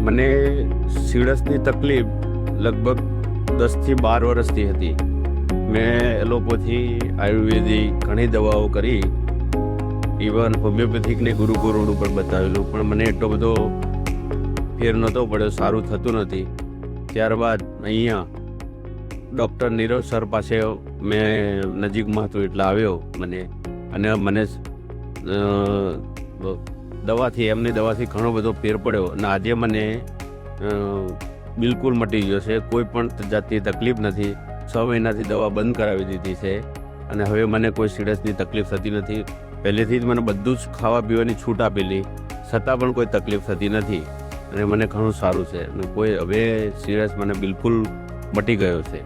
મને સીડસની તકલીફ લગભગ 10 થી 12 વર્ષથી હતી. મેં એલોપેથી આયુર્વેદિક ઘણી દવાઓ કરી, ઇવન હોમિયોપેથિકને ગુરુકુળ ઉપર બતાવેલું, પણ મને એટલો બધો ફેર નહોતો પડ્યો, સારું થતું નથી. ત્યારબાદ અહીંયા ડૉક્ટર નીરવ સર પાસે મેં નજીકમાં હતું એટલે આવ્યો અને મને એમની દવાથી ઘણો બધો ફેર પડ્યો અને આજે મને બિલકુલ મટી ગયો છે. કોઈ પણ જાતની તકલીફ નથી. 6 મહિનાથી દવા બંધ કરાવી દીધી છે અને હવે મને કોઈ સીડસની તકલીફ થતી નથી. પહેલેથી જ મને બધું જ ખાવા પીવાની છૂટ આપેલી, છતાં પણ કોઈ તકલીફ થતી નથી અને મને ઘણું સારું છે. કોઈ હવે સીડસ મને બિલકુલ મટી ગયો છે.